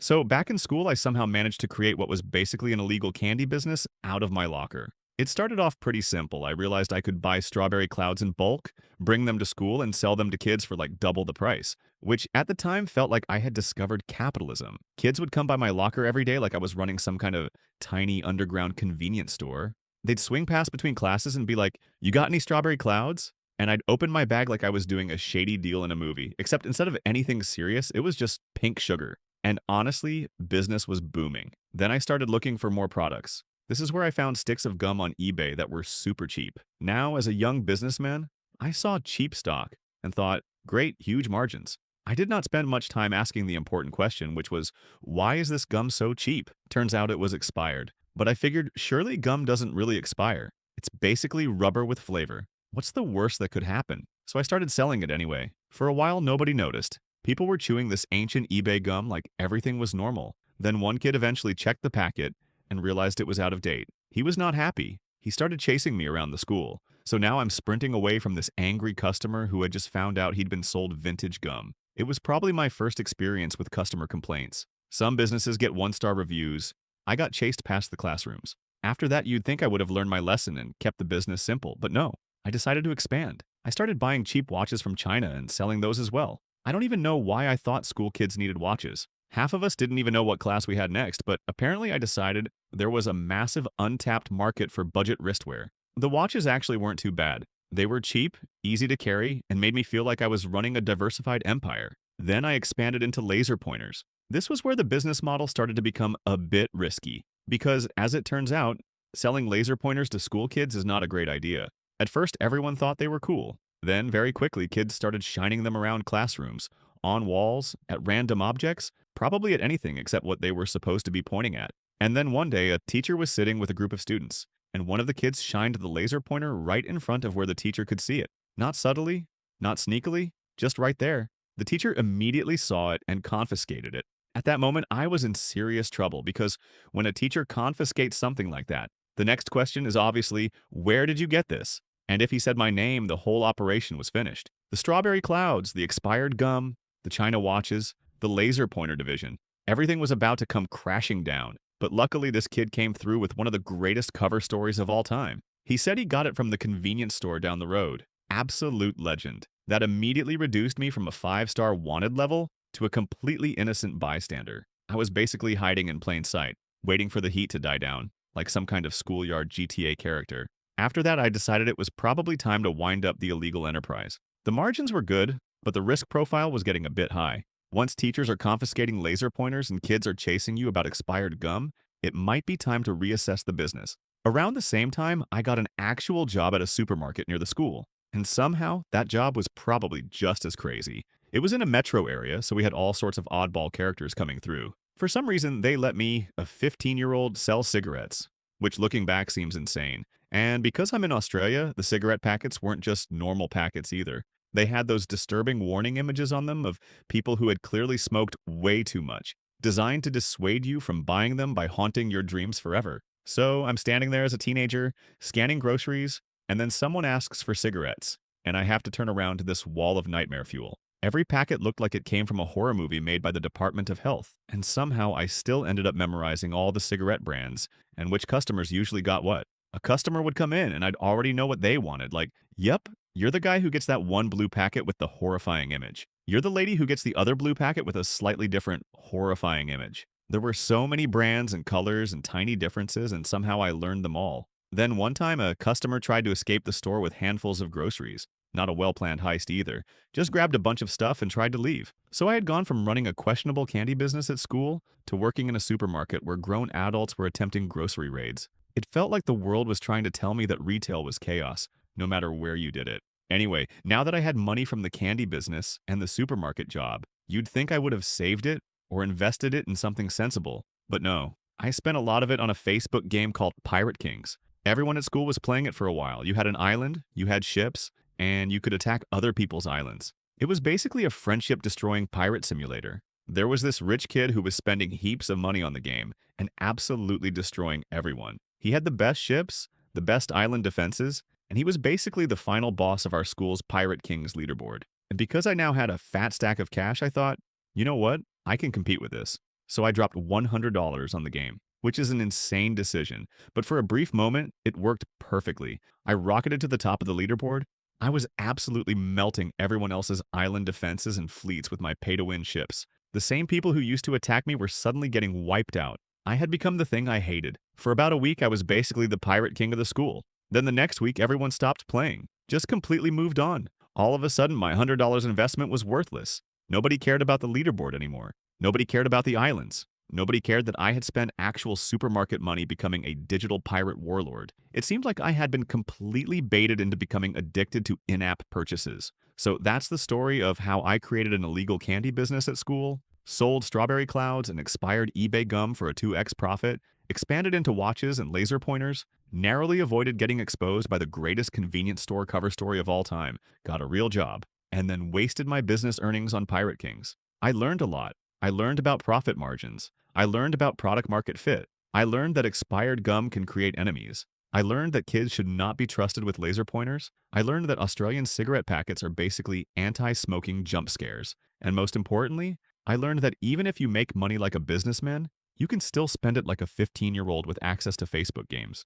So back in school, I somehow managed to create what was basically an illegal candy business out of my locker. It started off pretty simple. I realized I could buy strawberry clouds in bulk, bring them to school, and sell them to kids for like double the price, which at the time felt like I had discovered capitalism. Kids would come by my locker every day like I was running some kind of tiny underground convenience store. They'd swing past between classes and be like, "You got any strawberry clouds?" And I'd open my bag like I was doing a shady deal in a movie, except instead of anything serious, it was just pink sugar. And honestly, business was booming. Then I started looking for more products. This is where I found sticks of gum on eBay that were super cheap. Now, as a young businessman, I saw cheap stock and thought, great, huge margins. I did not spend much time asking the important question, which was, why is this gum so cheap? Turns out it was expired. But I figured, surely gum doesn't really expire. It's basically rubber with flavor. What's the worst that could happen? So I started selling it anyway. For a while, nobody noticed. People were chewing this ancient eBay gum like everything was normal. Then one kid eventually checked the packet and realized it was out of date. He was not happy. He started chasing me around the school. So now I'm sprinting away from this angry customer who had just found out he'd been sold vintage gum. It was probably my first experience with customer complaints. Some businesses get one-star reviews. I got chased past the classrooms. After that, you'd think I would have learned my lesson and kept the business simple, but no. I decided to expand. I started buying cheap watches from China and selling those as well. I don't even know why I thought school kids needed watches. Half of us didn't even know what class we had next, but apparently I decided there was a massive untapped market for budget wristwear. The watches actually weren't too bad. They were cheap, easy to carry, and made me feel like I was running a diversified empire. Then I expanded into laser pointers. This was where the business model started to become a bit risky, because as it turns out, selling laser pointers to school kids is not a great idea. At first, everyone thought they were cool. Then, very quickly, kids started shining them around classrooms, on walls, at random objects, probably at anything except what they were supposed to be pointing at. And then one day, a teacher was sitting with a group of students, and one of the kids shined the laser pointer right in front of where the teacher could see it. Not subtly, not sneakily, just right there. The teacher immediately saw it and confiscated it. At that moment, I was in serious trouble because when a teacher confiscates something like that, the next question is obviously, where did you get this? And if he said my name, the whole operation was finished. The strawberry clouds, the expired gum, the China watches, the laser pointer division. Everything was about to come crashing down. But luckily, this kid came through with one of the greatest cover stories of all time. He said he got it from the convenience store down the road. Absolute legend. That immediately reduced me from a 5-star wanted level to a completely innocent bystander. I was basically hiding in plain sight, waiting for the heat to die down, like some kind of schoolyard GTA character. After that, I decided it was probably time to wind up the illegal enterprise. The margins were good, but the risk profile was getting a bit high. Once teachers are confiscating laser pointers and kids are chasing you about expired gum, it might be time to reassess the business. Around the same time, I got an actual job at a supermarket near the school. And somehow, that job was probably just as crazy. It was in a metro area, so we had all sorts of oddball characters coming through. For some reason, they let me, a 15-year-old, sell cigarettes, which looking back seems insane. And because I'm in Australia, the cigarette packets weren't just normal packets either. They had those disturbing warning images on them of people who had clearly smoked way too much, designed to dissuade you from buying them by haunting your dreams forever. So I'm standing there as a teenager, scanning groceries, and then someone asks for cigarettes, and I have to turn around to this wall of nightmare fuel. Every packet looked like it came from a horror movie made by the Department of Health, and somehow I still ended up memorizing all the cigarette brands and which customers usually got what. A customer would come in and I'd already know what they wanted, like, yep, you're the guy who gets that one blue packet with the horrifying image. You're the lady who gets the other blue packet with a slightly different, horrifying image. There were so many brands and colors and tiny differences, and somehow I learned them all. Then one time, a customer tried to escape the store with handfuls of groceries. Not a well-planned heist either. Just grabbed a bunch of stuff and tried to leave. So I had gone from running a questionable candy business at school to working in a supermarket where grown adults were attempting grocery raids. It felt like the world was trying to tell me that retail was chaos, no matter where you did it. Anyway, now that I had money from the candy business and the supermarket job, you'd think I would have saved it or invested it in something sensible. But no, I spent a lot of it on a Facebook game called Pirate Kings. Everyone at school was playing it for a while. You had an island, you had ships, and you could attack other people's islands. It was basically a friendship-destroying pirate simulator. There was this rich kid who was spending heaps of money on the game and absolutely destroying everyone. He had the best ships, the best island defenses, and he was basically the final boss of our school's Pirate Kings leaderboard. And because I now had a fat stack of cash, I thought, you know what? I can compete with this. So I dropped $100 on the game, which is an insane decision. But for a brief moment, it worked perfectly. I rocketed to the top of the leaderboard. I was absolutely melting everyone else's island defenses and fleets with my pay-to-win ships. The same people who used to attack me were suddenly getting wiped out. I had become the thing I hated. For about a week, I was basically the pirate king of the school. Then the next week, everyone stopped playing, just completely moved on. All of a sudden, my $100 investment was worthless. Nobody cared about the leaderboard anymore. Nobody cared about the islands. Nobody cared that I had spent actual supermarket money becoming a digital pirate warlord. It seemed like I had been completely baited into becoming addicted to in-app purchases. So that's the story of how I created an illegal candy business at school, sold strawberry clouds and expired eBay gum for a 2x profit, expanded into watches and laser pointers, narrowly avoided getting exposed by the greatest convenience store cover story of all time, got a real job, and then wasted my business earnings on Pirate Kings. I learned a lot. I learned about profit margins. I learned about product market fit. I learned that expired gum can create enemies. I learned that kids should not be trusted with laser pointers. I learned that Australian cigarette packets are basically anti-smoking jump scares. And most importantly, I learned that even if you make money like a businessman, you can still spend it like a 15-year-old with access to Facebook games.